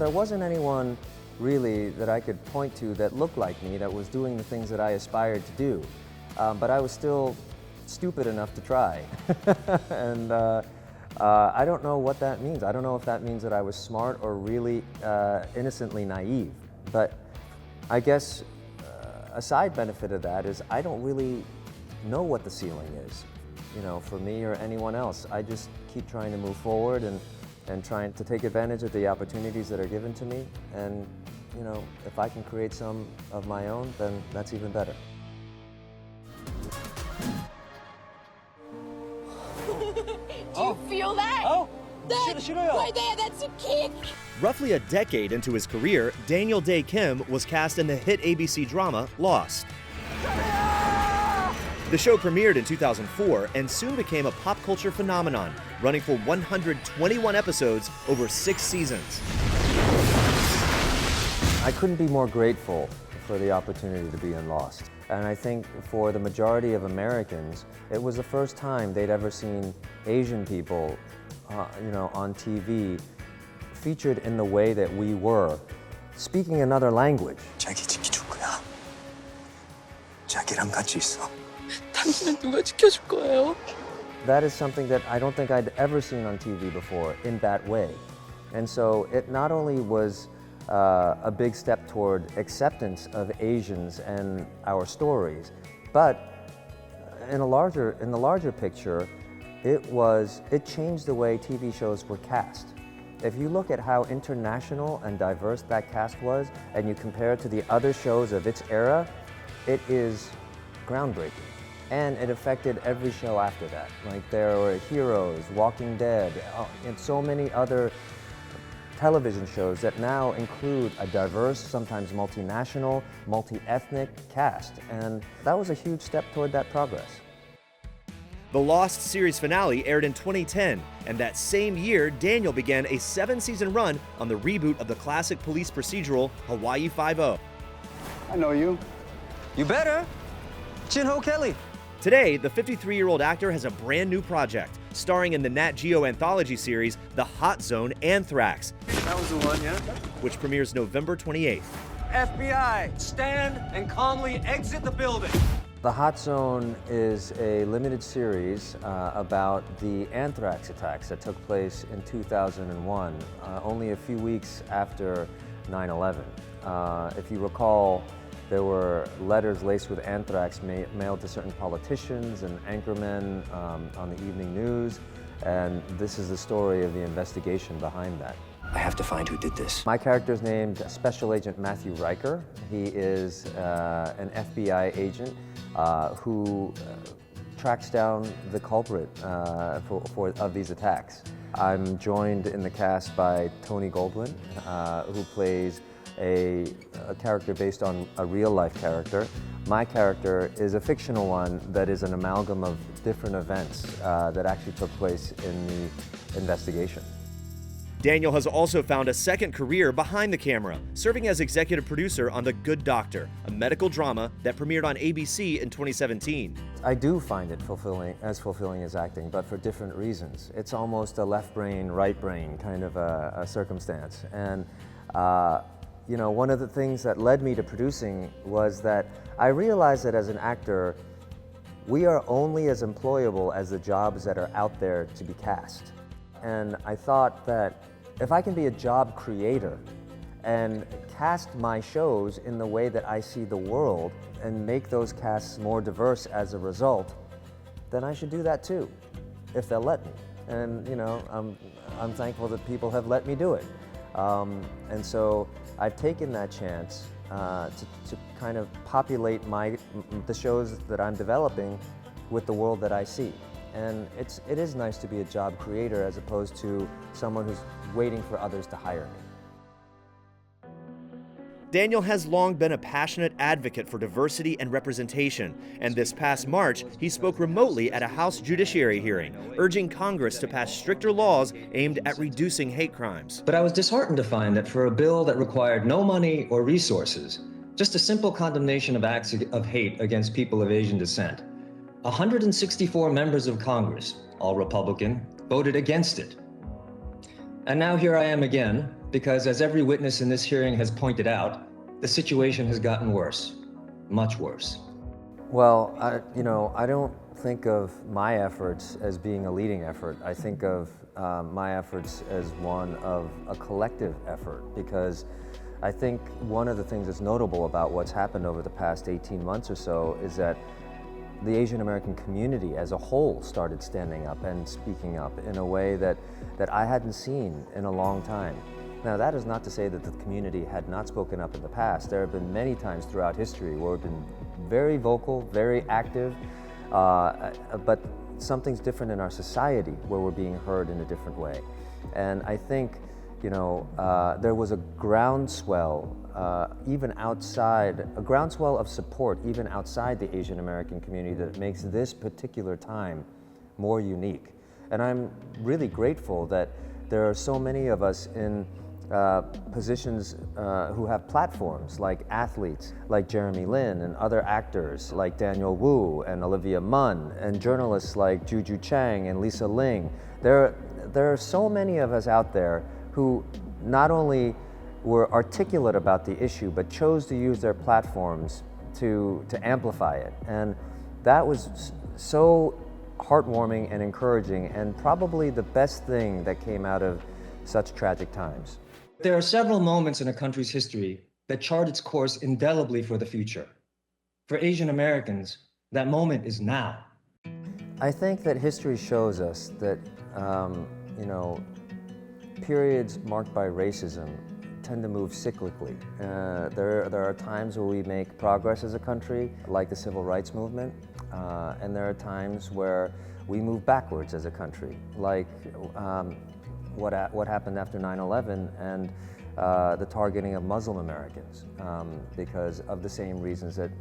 there wasn't anyone really that I could point to that looked like me, that was doing the things that I aspired to do. But I was still stupid enough to try. And I don't know what that means. I don't know if that means that I was smart or really innocently naive. But I guess a side benefit of that is I don't really know what the ceiling is, you know, for me or anyone else. I just keep trying to move forward and trying to take advantage of the opportunities that are given to me. And, you know, if I can create some of my own, then that's even better. Do you feel that? Oh, That right there, that's a kick. Roughly a decade into his career, Daniel Dae Kim was cast in the hit ABC drama Lost. The show premiered in 2004 and soon became a pop culture phenomenon, running for 121 episodes over 6 seasons. I couldn't be more grateful for the opportunity to be in Lost. And I think for the majority of Americans, it was the first time they'd ever seen Asian people, you know, on TV, featured in the way that we were, speaking another language. 자기 지켜줄 거야. 자기랑 같이 있어. 당신은 누가 지켜줄 거예요? That is something that I don't think I'd ever seen on TV before in that way. And so it not only was a big step toward acceptance of Asians and our stories, but in the larger picture, it changed the way TV shows were cast. If you look at how international and diverse that cast was, and you compare it to the other shows of its era, it is groundbreaking. And it affected every show after that. Like there were Heroes, Walking Dead, and so many other television shows that now include a diverse, sometimes multinational, multi-ethnic cast. And that was a huge step toward that progress. The Lost series finale aired in 2010, and that same year, Daniel began a 7-season run on the reboot of the classic police procedural Hawaii Five-0. I know you. You better. Jin-Ho Kelly. Today, the 53-year-old actor has a brand new project, starring in the Nat Geo anthology series, The Hot Zone Anthrax. That was the one, yeah? Which premieres November 28th. FBI, stand and calmly exit the building. The Hot Zone is a limited series about the Anthrax attacks that took place in 2001, only a few weeks after 9/11. If you recall, there were letters laced with anthrax mailed to certain politicians and anchormen on the evening news, and this is the story of the investigation behind that. I have to find who did this. My character is named Special Agent Matthew Riker. He is an FBI agent who tracks down the culprit of these attacks. I'm joined in the cast by Tony Goldwyn, who plays a character based on a real-life character. My character is a fictional one that is an amalgam of different events that actually took place in the investigation. Daniel has also found a second career behind the camera, serving as executive producer on The Good Doctor, a medical drama that premiered on ABC in 2017. I do find it fulfilling as acting, but for different reasons. It's almost a left brain, right brain kind of a circumstance. And you know, one of the things that led me to producing was that I realized that as an actor, we are only as employable as the jobs that are out there to be cast. And I thought that if I can be a job creator and cast my shows in the way that I see the world and make those casts more diverse as a result, then I should do that too, if they'll let me. And you know, I'm thankful that people have let me do it. And so I've taken that chance to kind of populate the shows that I'm developing with the world that I see. And it is nice to be a job creator as opposed to someone who's waiting for others to hire me. Daniel has long been a passionate advocate for diversity and representation, and this past March, he spoke remotely at a House Judiciary hearing, urging Congress to pass stricter laws aimed at reducing hate crimes. But I was disheartened to find that for a bill that required no money or resources, just a simple condemnation of acts of hate against people of Asian descent, 164 members of Congress, all Republican, voted against it. And now here I am again, because as every witness in this hearing has pointed out, the situation has gotten worse, much worse. Well, I don't think of my efforts as being a leading effort. I think of my efforts as one of a collective effort, because I think one of the things that's notable about what's happened over the past 18 months or so is that the Asian American community as a whole started standing up and speaking up in a way that I hadn't seen in a long time. Now, that is not to say that the community had not spoken up in the past. There have been many times throughout history where we've been very vocal, very active, but something's different in our society where we're being heard in a different way. And I think, there was a groundswell, even outside, a groundswell of support, even outside the Asian American community, that makes this particular time more unique. And I'm really grateful that there are so many of us in positions who have platforms, like athletes like Jeremy Lin, and other actors like Daniel Wu and Olivia Munn, and journalists like Juju Chang and Lisa Ling. There are so many of us out there who not only were articulate about the issue, but chose to use their platforms to amplify it. And that was so heartwarming and encouraging, and probably the best thing that came out of such tragic times. There are several moments in a country's history that chart its course indelibly for the future. For Asian Americans, that moment is now. I think that history shows us that, periods marked by racism tend to move cyclically. There are times where we make progress as a country, like the civil rights movement, and there are times where we move backwards as a country, like what happened after 9/11 and the targeting of Muslim Americans, because of the same reasons that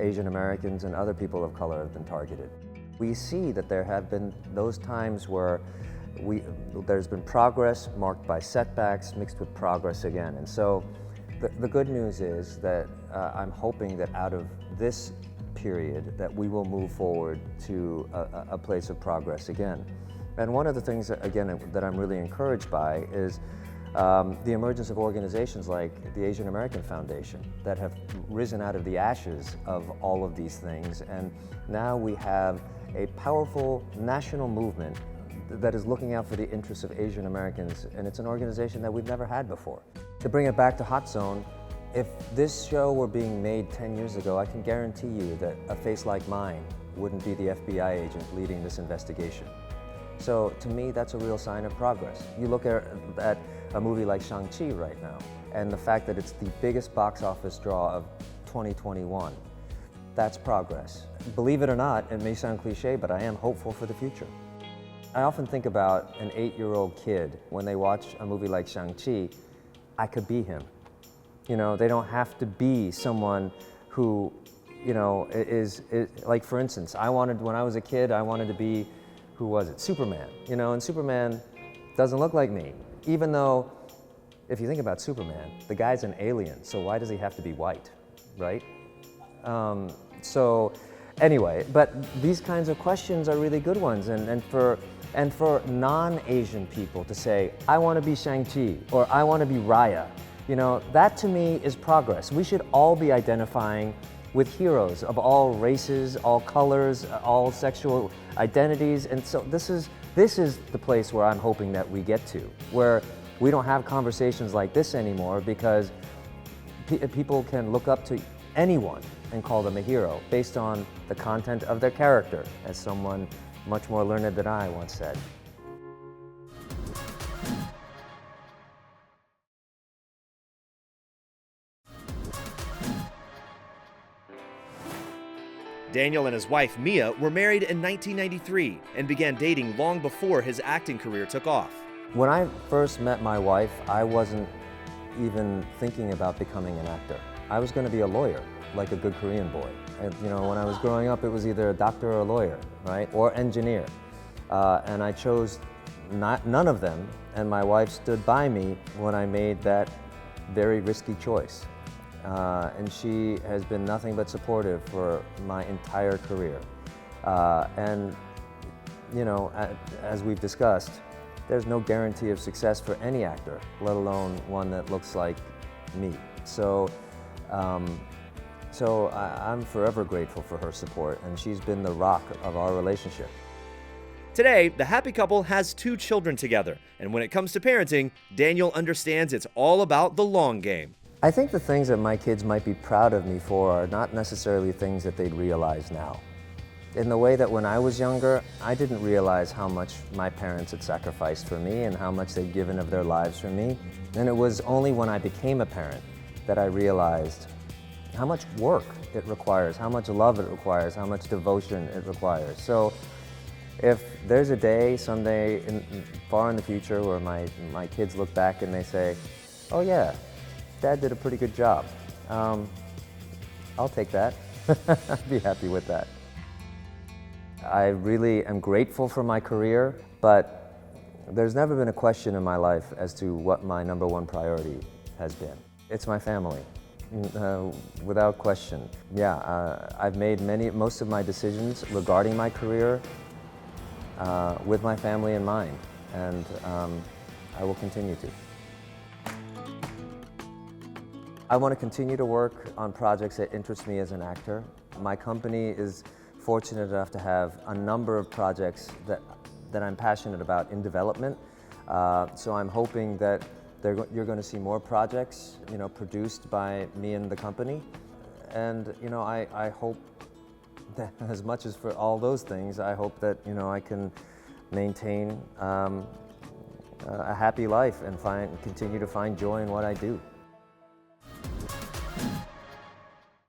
Asian Americans and other people of color have been targeted. We see that there have been those times where there's been progress marked by setbacks mixed with progress again. And so the good news is that I'm hoping that out of this period that we will move forward to a place of progress again. And one of the things that, again, that I'm really encouraged by is the emergence of organizations like the Asian American Foundation that have risen out of the ashes of all of these things. And now we have a powerful national movement that is looking out for the interests of Asian Americans, and it's an organization that we've never had before. To bring it back to Hot Zone, if this show were being made 10 years ago, I can guarantee you that a face like mine wouldn't be the FBI agent leading this investigation. So to me, that's a real sign of progress. You look at a movie like Shang-Chi right now, and the fact that it's the biggest box office draw of 2021, that's progress. Believe it or not, it may sound cliche, but I am hopeful for the future. I often think about an 8-year-old kid when they watch a movie like Shang-Chi. I could be him. They don't have to be someone who, is like, for instance, when I was a kid, I wanted to be, who was it? Superman. And Superman doesn't look like me. Even though, if you think about Superman, the guy's an alien, so why does he have to be white, right? So anyway, but these kinds of questions are really good ones, and for non-Asian people to say, I want to be Shang-Chi, or I want to be Raya, that to me is progress. We should all be identifying with heroes of all races, all colors, all sexual identities, and so this is the place where I'm hoping that we get to, where we don't have conversations like this anymore, because people can look up to anyone and call them a hero based on the content of their character, as someone much more learned than I once said. Daniel and his wife, Mia, were married in 1993 and began dating long before his acting career took off. When I first met my wife, I wasn't even thinking about becoming an actor. I was going to be a lawyer, like a good Korean boy. And, when I was growing up, it was either a doctor or a lawyer, right, or engineer. And I chose none of them, and my wife stood by me when I made that very risky choice. And she has been nothing but supportive for my entire career. And, as we've discussed, there's no guarantee of success for any actor, let alone one that looks like me. So, I'm forever grateful for her support, and she's been the rock of our relationship. Today, the happy couple has 2 children together, and when it comes to parenting, Daniel understands it's all about the long game. I think the things that my kids might be proud of me for are not necessarily things that they'd realize now. In the way that when I was younger, I didn't realize how much my parents had sacrificed for me and how much they'd given of their lives for me. And it was only when I became a parent that I realized how much work it requires, how much love it requires, how much devotion it requires. So if there's a day, someday, far in the future, where my kids look back and they say, oh yeah, Dad did a pretty good job, I'll take that. I'd be happy with that. I really am grateful for my career, but there's never been a question in my life as to what my #1 priority has been. It's my family, without question. Yeah, I've made most of my decisions regarding my career with my family in mind, and I will continue to. I want to continue to work on projects that interest me as an actor. My company is fortunate enough to have a number of projects that I'm passionate about in development. So I'm hoping that you're going to see more projects, produced by me and the company. And I hope that, as much as for all those things, I hope that I can maintain a happy life and continue to find joy in what I do.